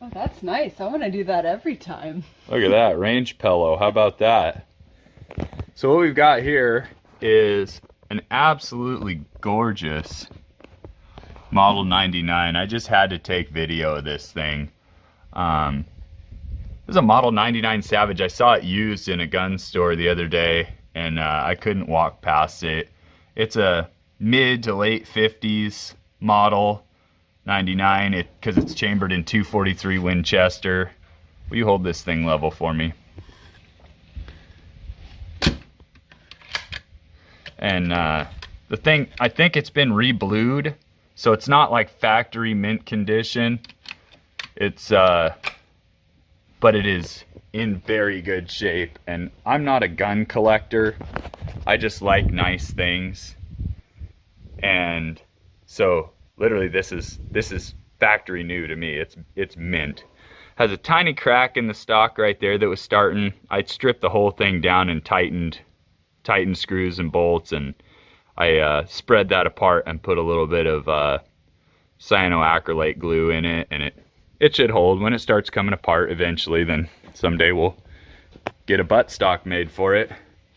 Oh, that's nice. I want to do that every time. Look at that, range pillow. How about that? So what we've got here is an absolutely gorgeous Model 99. I just had to take video of this thing. This is a Model 99 Savage. I saw it used in a gun store the other day, and I couldn't walk past it. It's a mid to late 50s model 99 because it's chambered in 243 Winchester. Will you hold this thing level for me? And the thing, I think it's been re-blued, so it's not like factory mint condition. It's but it is in very good shape. And I'm not a gun collector. I just like nice things. And so literally this is factory new to me. It's mint. Has a tiny crack in the stock right there that was starting. I stripped the whole thing down and tightened screws and bolts, and I spread that apart and put a little bit of cyanoacrylate glue in it, and it should hold. When it starts coming apart eventually, then someday we'll get a buttstock made for it.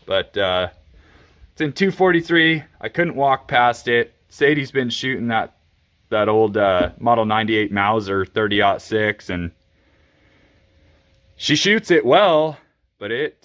But it's in 243. I couldn't walk past it. Sadie's been shooting that old Model 98 Mauser 30-06, and she shoots it well, but it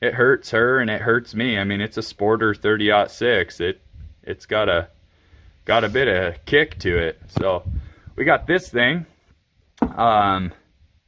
hurts her and it hurts me. I mean, it's a Sporter 30-06. It's got a bit of kick to it. So we got this thing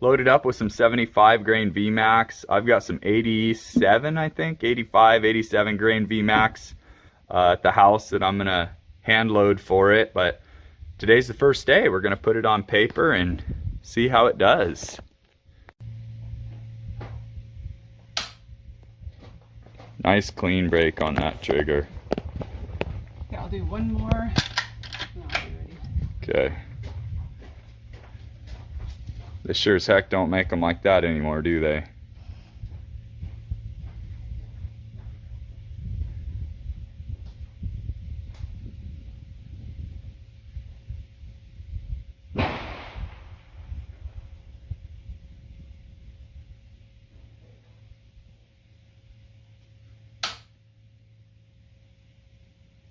loaded up with some 75 grain VMAX. I've got some 87, I think, 85, 87 grain VMAX at the house that I'm gonna hand load for it. But today's the first day. We're gonna put it on paper and see how it does. Nice clean break on that trigger. Yeah, I'll do one more. And I'll be ready. Okay. They sure as heck don't make them like that anymore, do they?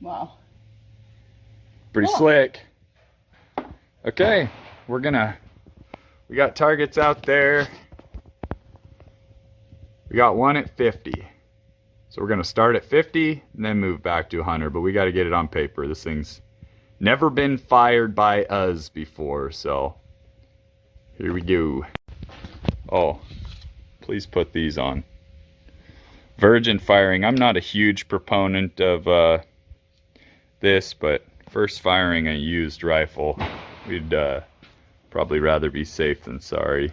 Wow. Pretty slick. Okay, we got targets out there. We got one at 50. So we're gonna start at 50 and then move back to 100, but we gotta get it on paper. This thing's never been fired by us before, so here we go. Oh, please put these on. Virgin firing. I'm not a huge proponent of this, but first firing a used rifle, we'd probably rather be safe than sorry.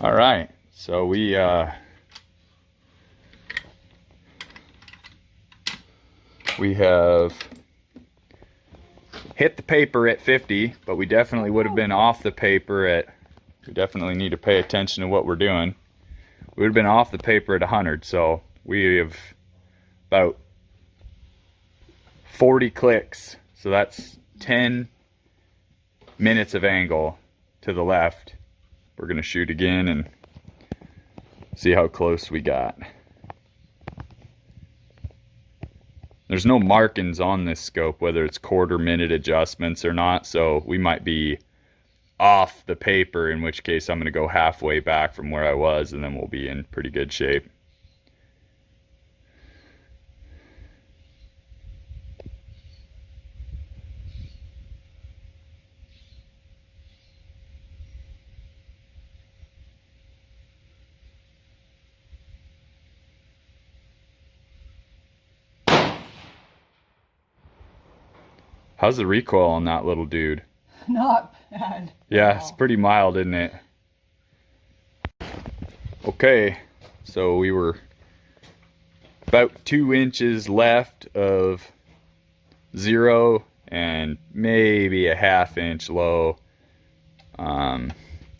All right, so we have hit the paper at 50, but we definitely would have been off the paper at, we definitely need to pay attention to what we're doing. We would have been off the paper at 100, so we have about 40 clicks, so that's 10 minutes of angle to the left. We're gonna shoot again and see how close we got. There's no markings on this scope, whether it's quarter-minute adjustments or not, so we might be off the paper, in which case I'm gonna go halfway back from where I was, and then we'll be in pretty good shape. How's the recoil on that little dude? Not bad. Yeah, it's pretty mild, isn't it? Okay, so we were about 2 inches left of 0 and maybe a 1/2 inch low.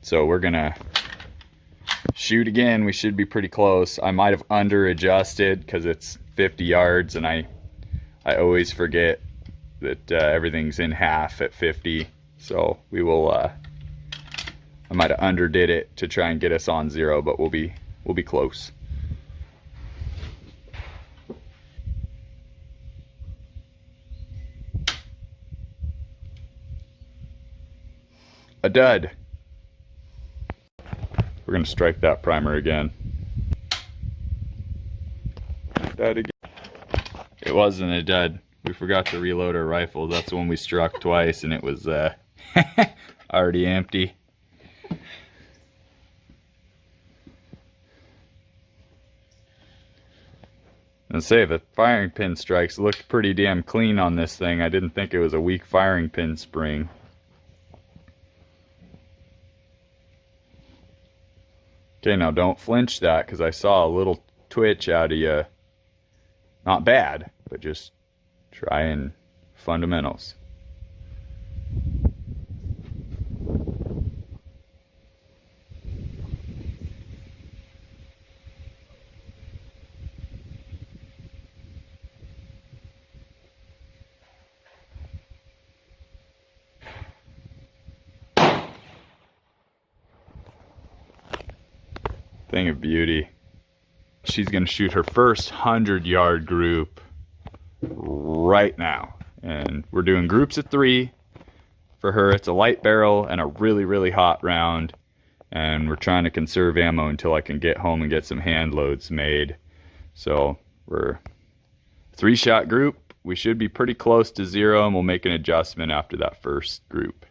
So we're gonna shoot again. We should be pretty close. I might have under adjusted because it's 50 yards and I always forget that everything's in half at 50. So we will I might have underdid it to try and get us on 0, but we'll be close. A dud. We're gonna strike that primer again. Dud again. It wasn't a dud. We forgot to reload our rifle. That's when we struck twice and it was already empty. And say the firing pin strikes looked pretty damn clean on this thing. I didn't think it was a weak firing pin spring. Okay, now don't flinch that because I saw a little twitch out of you. Not bad, but just trying fundamentals. Thing of beauty. She's gonna shoot her first 100-yard group right now, and we're doing groups of 3 for her. It's a light barrel and a really hot round, and we're trying to conserve ammo until I can get home and get some hand loads made. So we're 3-shot group. We should be pretty close to 0, and we'll make an adjustment after that first group.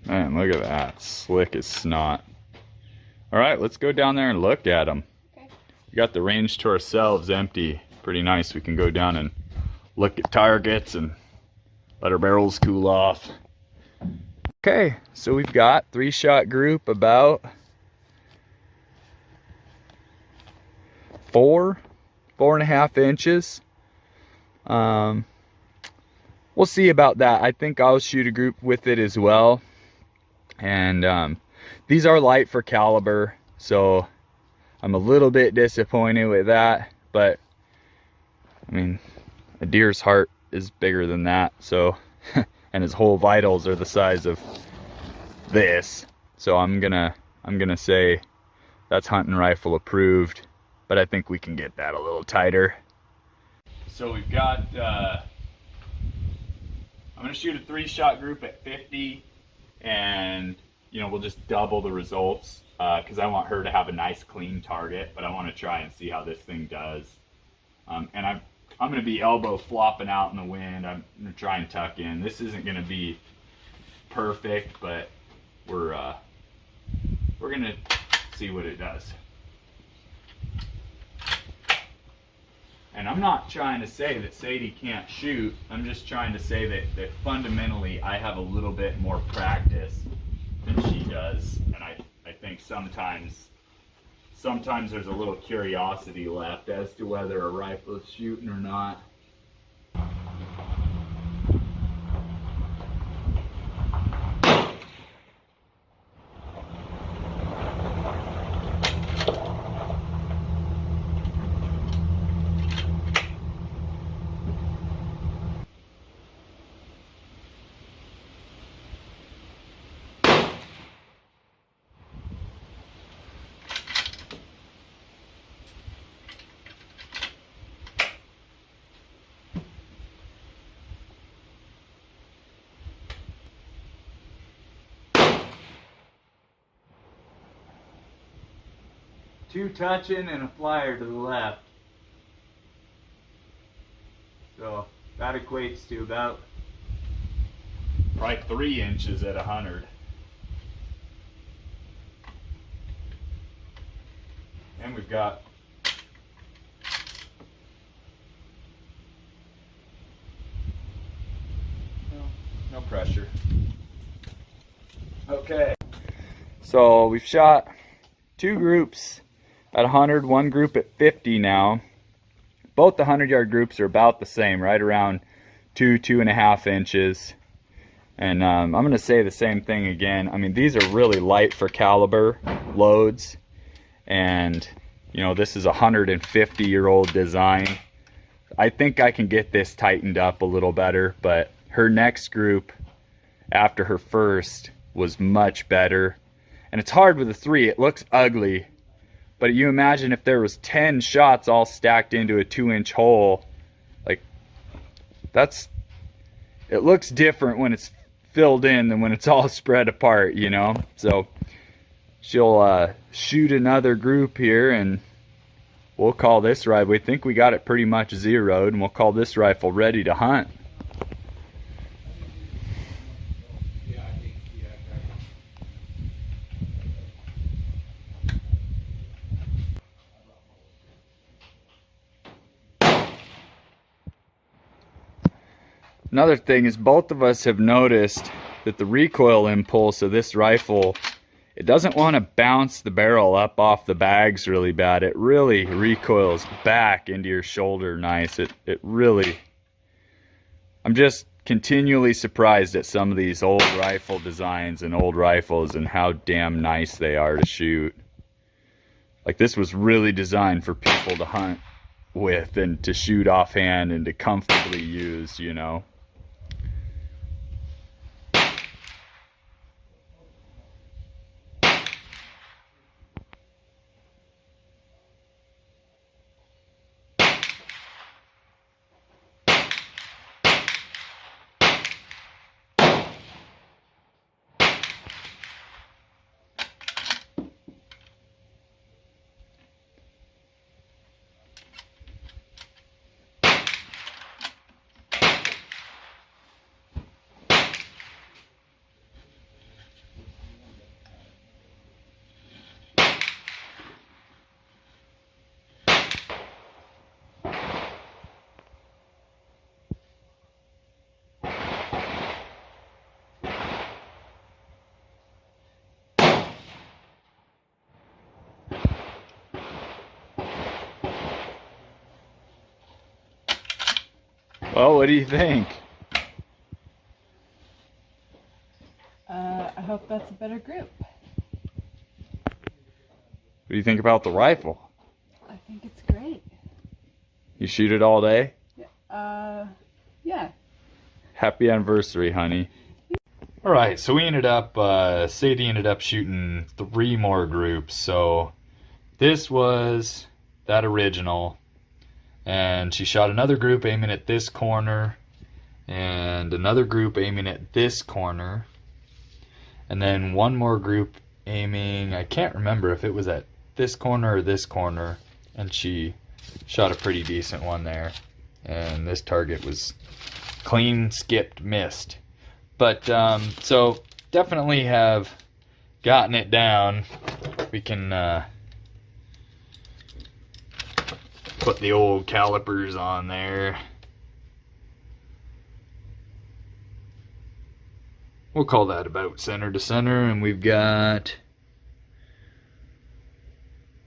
Man, look at that. Slick as snot. Alright, let's go down there and look at them. Okay. We got the range to ourselves empty. Pretty nice. We can go down and look at targets and let our barrels cool off. Okay, so we've got 3-shot group about 4.5 inches. We'll see about that. I think I'll shoot a group with it as well. And these are light for caliber, so I'm a little bit disappointed with that, but I mean, a deer's heart is bigger than that, so and his whole vitals are the size of this, so I'm gonna say that's hunting rifle approved, but I think we can get that a little tighter. So we've got I'm gonna shoot a 3-shot group at 50, and you know, we'll just double the results because I want her to have a nice clean target, but I want to try and see how this thing does. And I'm going to be elbow flopping out in the wind. I'm going to try and tuck in. This isn't going to be perfect, but we're going to see what it does. And I'm not trying to say that Sadie can't shoot. I'm just trying to say that fundamentally I have a little bit more practice than she does. And I think sometimes there's a little curiosity left as to whether a rifle is shooting or not. Two touching and a flyer to the left. So that equates to about probably 3 inches at 100. And we've got no pressure. Okay. So we've shot 2 groups at 100, 1 group at 50 now. Both the 100-yard groups are about the same, right around 2.5 inches. And I'm going to say the same thing again. I mean, these are really light for caliber loads. And, you know, this is a 150-year-old design. I think I can get this tightened up a little better, but her next group after her first was much better. And it's hard with a 3. It looks ugly. But you imagine if there was 10 shots all stacked into a 2-inch hole, like, it looks different when it's filled in than when it's all spread apart, you know? So she'll shoot another group here, and we'll call this rifle, we think we got it pretty much zeroed, and we'll call this rifle ready to hunt. Another thing is both of us have noticed that the recoil impulse of this rifle, it doesn't want to bounce the barrel up off the bags really bad. It really recoils back into your shoulder nice. It really, I'm just continually surprised at some of these old rifle designs and old rifles and how damn nice they are to shoot. Like, this was really designed for people to hunt with and to shoot offhand and to comfortably use, you know. Well, what do you think? I hope that's a better group. What do you think about the rifle? I think it's great. You shoot it all day? Yeah. Happy anniversary, honey. Alright, so we ended up, Sadie ended up shooting 3 more groups. So this was that original. And she shot another group aiming at this corner. And another group aiming at this corner. And then one more group aiming, I can't remember if it was at this corner or this corner. And she shot a pretty decent one there. And this target was clean, skipped, missed. But, so definitely have gotten it down. We can, put the old calipers on there. We'll call that about center to center, and we've got,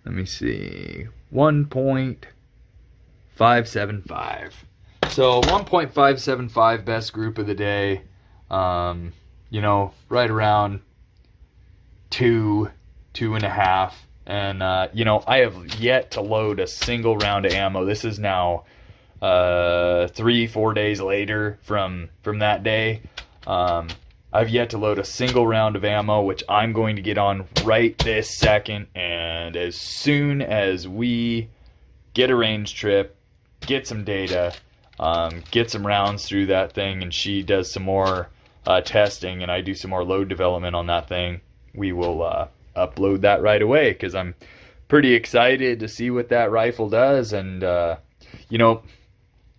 let me see, 1.575. So 1.575 best group of the day. You know, right around 2.5. And, you know, I have yet to load a single round of ammo. This is now 3-4 days later from that day. I've yet to load a single round of ammo, which I'm going to get on right this second. And as soon as we get a range trip, get some data, get some rounds through that thing, and she does some more testing, and I do some more load development on that thing, we will upload that right away, because I'm pretty excited to see what that rifle does. And you know,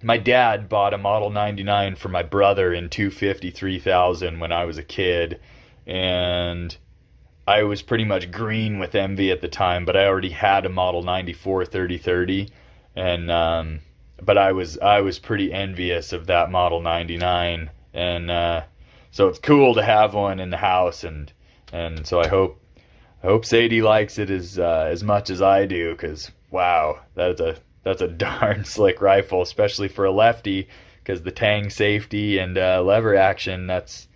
my dad bought a Model 99 for my brother in 250-3000 when I was a kid, and I was pretty much green with envy at the time, but I already had a Model 94 3030, and but I was pretty envious of that Model 99, and so it's cool to have one in the house, and so I hope Sadie likes it as much as I do, because wow, that's a darn slick rifle, especially for a lefty, because the tang safety and lever action, that's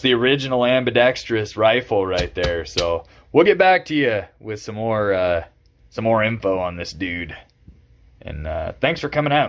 the original ambidextrous rifle right there. So we'll get back to you with some more info on this dude. And thanks for coming out.